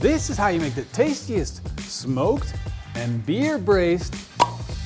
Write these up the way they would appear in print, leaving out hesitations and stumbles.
This is how you make the tastiest smoked and beer-braised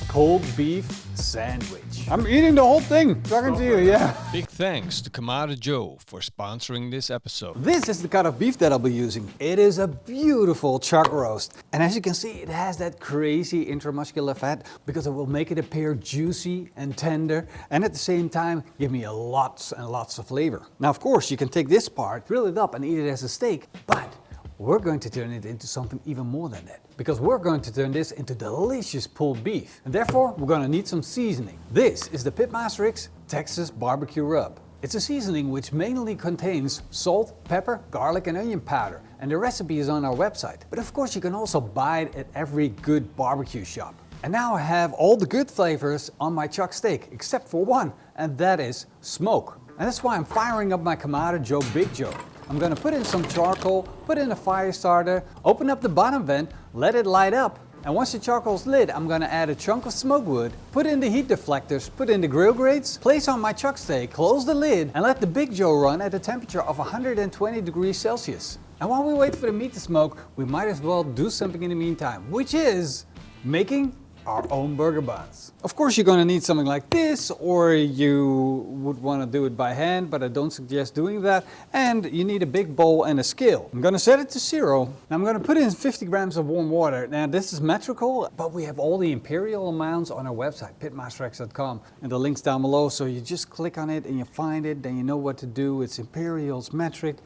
cold beef sandwich. I'm eating the whole thing, talking to you, yeah. Big thanks to Kamado Joe for sponsoring this episode. This is the cut of beef that I'll be using. It is a beautiful chuck roast. And as you can see, it has that crazy intramuscular fat because it will make it appear juicy and tender and at the same time give me lots and lots of flavor. Now, of course, you can take this part, grill it up and eat it as a steak, but we're going to turn it into something even more than that, because we're going to turn this into delicious pulled beef. And therefore, we're going to need some seasoning. This is the PitmasterX Texas Barbecue Rub. It's a seasoning which mainly contains salt, pepper, garlic and onion powder. And the recipe is on our website. But of course, you can also buy it at every good barbecue shop. And now I have all the good flavors on my chuck steak, except for one, and that is smoke. And that's why I'm firing up my Kamado Joe Big Joe. I'm gonna put in some charcoal, put in a fire starter, open up the bottom vent, let it light up. And once the charcoal's lit, I'm gonna add a chunk of smoke wood, put in the heat deflectors, put in the grill grates, place on my chuck steak, close the lid, and let the Big Joe run at a temperature of 120 degrees Celsius. And while we wait for the meat to smoke, we might as well do something in the meantime, which is making our own burger buns. Of course, you're gonna need something like this, or you would wanna do it by hand, but I don't suggest doing that. And you need a big bowl and a scale. I'm gonna set it to 0. Now I'm gonna put in 50 grams of warm water. Now this is metrical, but we have all the imperial amounts on our website, PitmasterX.com, and the link's down below. So you just click on it and you find it, then you know what to do. It's imperial, it's metric.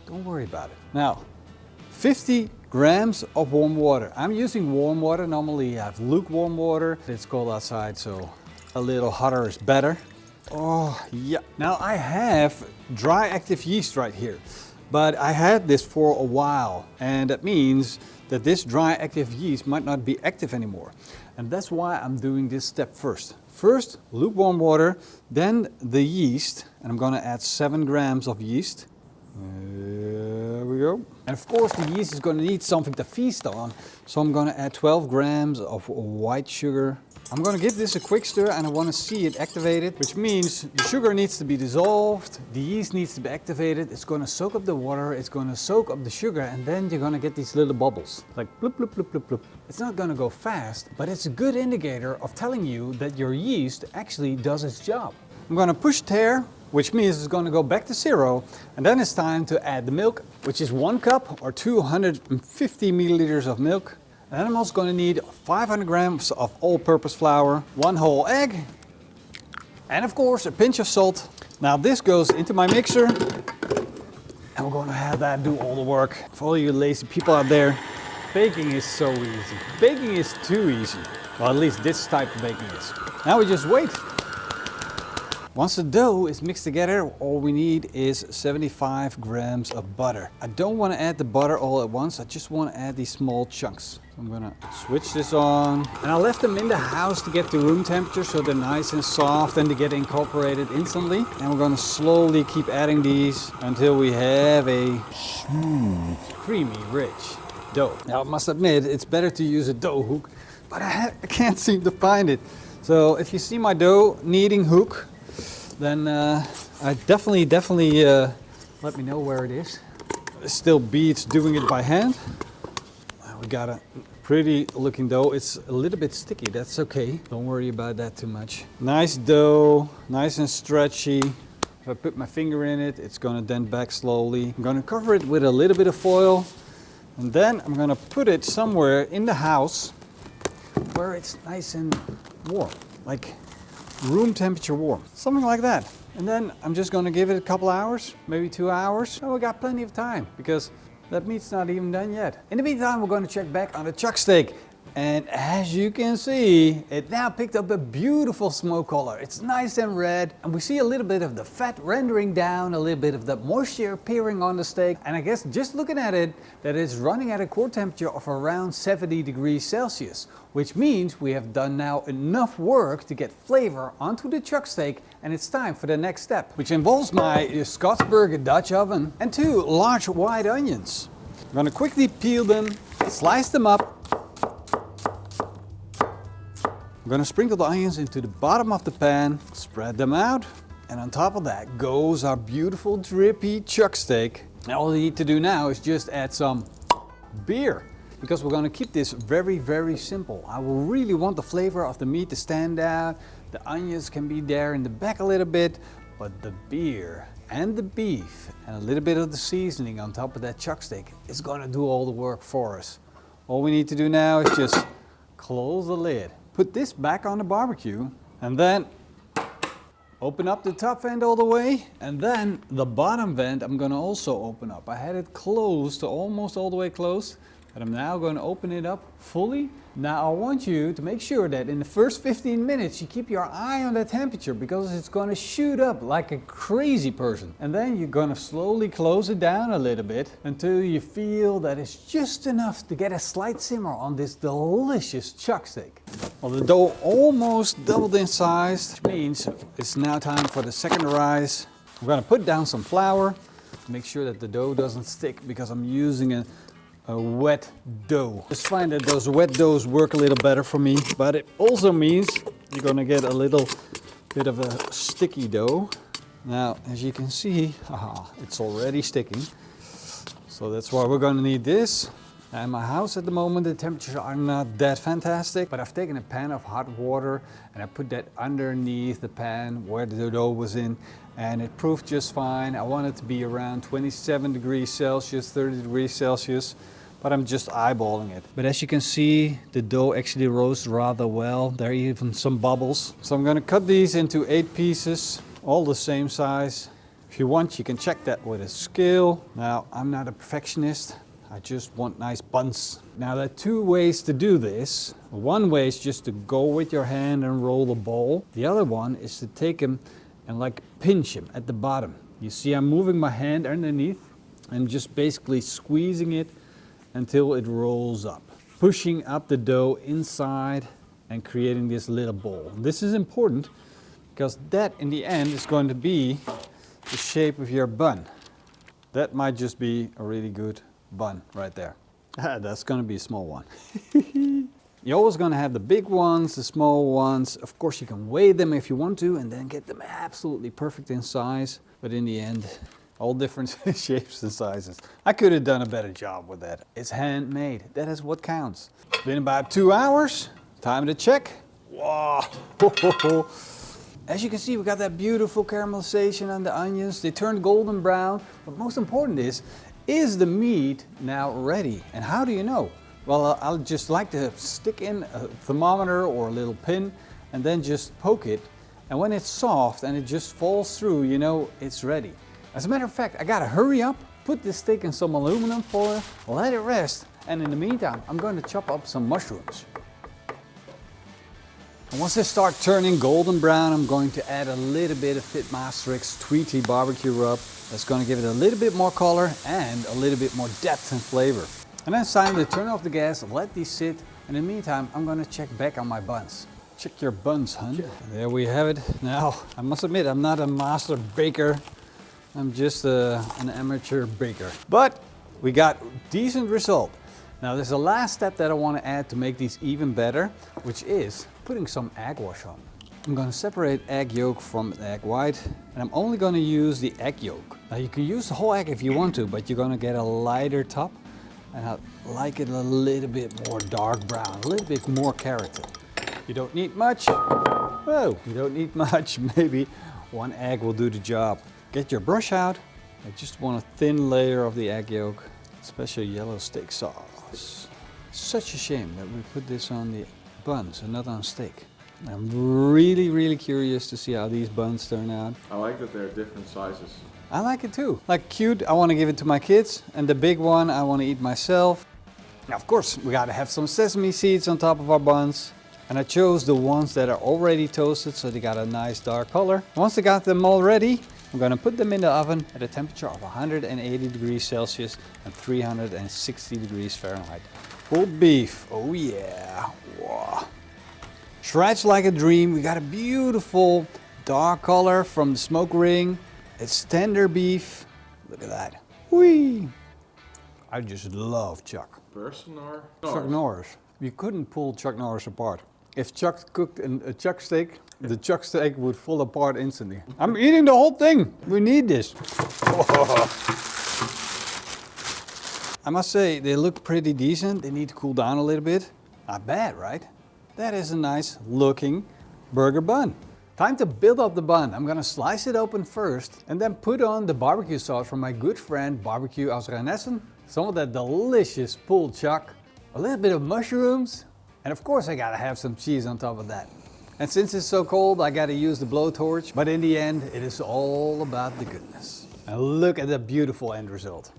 Don't worry about it. Now, 50 grams of warm water. I'm using warm water. Normally I have lukewarm water. It's cold outside, so a little hotter is better. Oh, yeah. Now I have dry active yeast right here, but I had this for a while, and that means that this dry active yeast might not be active anymore. And that's why I'm doing this step first. First, lukewarm water, then the yeast, and I'm gonna add 7 grams of yeast. There we go. And of course the yeast is going to need something to feast on, so I'm going to add 12 grams of white sugar. I'm going to give this a quick stir and I want to see it activated, which means the sugar needs to be dissolved, the yeast needs to be activated, it's going to soak up the water, it's going to soak up the sugar, and then you're going to get these little bubbles, like bloop, bloop, bloop, bloop, bloop. It's not going to go fast, but it's a good indicator of telling you that your yeast actually does its job. I'm going to push tare, which means it's going to go back to 0, and then it's time to add the milk, which is 1 cup or 250 milliliters of milk. And then I'm also going to need 500 grams of all-purpose flour, 1 whole egg, and of course a pinch of salt. Now this goes into my mixer, and we're going to have that do all the work. For all you lazy people out there, baking is so easy. Baking is too easy. Well, at least this type of baking is. Now we just wait. Once the dough is mixed together, all we need is 75 grams of butter. I don't want to add the butter all at once, I just want to add these small chunks. So I'm gonna switch this on. And I left them in the house to get to room temperature so they're nice and soft and to get incorporated instantly. And we're gonna slowly keep adding these until we have a smooth, creamy, rich dough. Now I must admit, it's better to use a dough hook, but I can't seem to find it. So if you see my dough kneading hook, then I definitely let me know where it is. It still beats doing it by hand. We got a pretty looking dough. It's a little bit sticky, that's okay. Don't worry about that too much. Nice dough, nice and stretchy. If I put my finger in it, it's gonna dent back slowly. I'm gonna cover it with a little bit of foil, and then I'm gonna put it somewhere in the house where it's nice and warm, like room temperature warm, something like that. And then I'm just gonna give it a couple hours, maybe 2 hours. Oh, we got plenty of time because that meat's not even done yet. In the meantime, we're gonna check back on the chuck steak. And as you can see, it now picked up a beautiful smoke color. It's nice and red, and we see a little bit of the fat rendering down, a little bit of the moisture appearing on the steak. And I guess just looking at it, that it's running at a core temperature of around 70 degrees Celsius, which means we have done now enough work to get flavor onto the chuck steak, and it's time for the next step, which involves my Scotsburger Dutch oven and 2 large white onions. I'm gonna quickly peel them, slice them up. I'm gonna sprinkle the onions into the bottom of the pan, spread them out, and on top of that goes our beautiful drippy chuck steak. Now all you need to do now is just add some beer. Because we're gonna keep this very, very simple. I will really want the flavor of the meat to stand out. The onions can be there in the back a little bit, but the beer and the beef and a little bit of the seasoning on top of that chuck steak is gonna do all the work for us. All we need to do now is just close the lid, put this back on the barbecue, and then open up the top vent all the way, and then the bottom vent I'm gonna also open up. I had it closed, almost all the way closed. But I'm now going to open it up fully. Now I want you to make sure that in the first 15 minutes you keep your eye on that temperature, because it's going to shoot up like a crazy person. And then you're going to slowly close it down a little bit until you feel that it's just enough to get a slight simmer on this delicious chuck steak. Well, the dough almost doubled in size, which means it's now time for the second rise. We're going to put down some flour to make sure that the dough doesn't stick, because I'm using a wet dough. Just find that those wet doughs work a little better for me, but it also means you're gonna get a little bit of a sticky dough. Now, as you can see, it's already sticking. So that's why we're gonna need this. Now, in my house at the moment, the temperatures are not that fantastic, but I've taken a pan of hot water and I put that underneath the pan where the dough was in, and it proved just fine. I want it to be around 27 degrees Celsius, 30 degrees Celsius. But I'm just eyeballing it. But as you can see, the dough actually rose rather well. There are even some bubbles. So I'm gonna cut these into 8 pieces, all the same size. If you want, you can check that with a scale. Now, I'm not a perfectionist. I just want nice buns. Now, there are 2 ways to do this. One way is just to go with your hand and roll the ball. The other one is to take them and like pinch them at the bottom. You see, I'm moving my hand underneath and just basically squeezing it until it rolls up, pushing up the dough inside and creating this little ball. This is important because that in the end is going to be the shape of your bun. That might just be a really good bun right there. That's going to be a small one. You're always going to have the big ones, the small ones. Of course, you can weigh them if you want to and then get them absolutely perfect in size. But in the end, all different shapes and sizes. I could have done a better job with that. It's handmade. That is what counts. It's been about 2 hours. Time to check. Wow. As you can see, we got that beautiful caramelization on the onions. They turned golden brown. But most important is the meat now ready? And how do you know? Well, I'll just like to stick in a thermometer or a little pin and then just poke it. And when it's soft and it just falls through, you know it's ready. As a matter of fact, I gotta hurry up, put this steak in some aluminum foil, let it rest, and in the meantime, I'm going to chop up some mushrooms. And once they start turning golden brown, I'm going to add a little bit of PitmasterX Tweety barbecue rub. That's going to give it a little bit more color and a little bit more depth and flavor. And then it's time to turn off the gas, let these sit, and in the meantime, I'm going to check back on my buns. Check your buns, hun. Sure. There we have it. Now, I must admit, I'm not a master baker. I'm just an amateur baker. But we got decent result. Now there's a last step that I want to add to make these even better, which is putting some egg wash on. I'm going to separate egg yolk from egg white, and I'm only going to use the egg yolk. Now you can use the whole egg if you want to, but you're going to get a lighter top, and I like it a little bit more dark brown, a little bit more carroty. You don't need much. Whoa, you don't need much. Maybe 1 egg will do the job. Get your brush out. I just want a thin layer of the egg yolk. Special yellow steak sauce. Such a shame that we put this on the buns and not on steak. I'm really curious to see how these buns turn out. I like that they're different sizes. I like it too. Like cute, I want to give it to my kids, and the big one I want to eat myself. Now of course we gotta have some sesame seeds on top of our buns. And I chose the ones that are already toasted, so they got a nice dark color. Once I got them all ready, I'm going to put them in the oven at a temperature of 180 degrees Celsius and 360 degrees Fahrenheit. Pulled beef, oh yeah, wow. Shreds like a dream. We got a beautiful dark color from the smoke ring. It's tender beef. Look at that. Whee! I just love Chuck. Person or? Chuck Norris. You couldn't pull Chuck Norris apart. If Chuck cooked a Chuck steak, the Chuck steak would fall apart instantly. I'm eating the whole thing. We need this. I must say, they look pretty decent. They need to cool down a little bit. Not bad, right? That is a nice looking burger bun. Time to build up the bun. I'm gonna slice it open first and then put on the barbecue sauce from my good friend Barbecue aus Rheinhessen, some of that delicious pulled chuck, a little bit of mushrooms, and of course I gotta have some cheese on top of that. And since it's so cold, I gotta use the blowtorch, but in the end, it is all about the goodness. And look at the beautiful end result.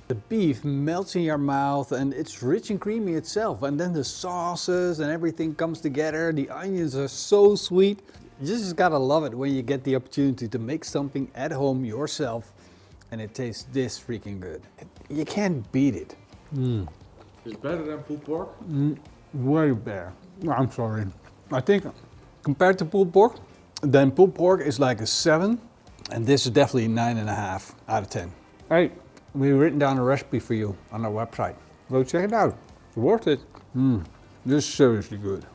The beef melts in your mouth and it's rich and creamy itself. And then the sauces and everything comes together. The onions are so sweet. You just gotta love it when you get the opportunity to make something at home yourself and it tastes this freaking good. You can't beat it. Is it better than pulled pork? Way better. I'm sorry. I think compared to pulled pork, then pulled pork is like a 7 and this is definitely 9.5 out of 10. Hey. We've written down a recipe for you on our website. Go check it out. It's worth it. This is seriously good.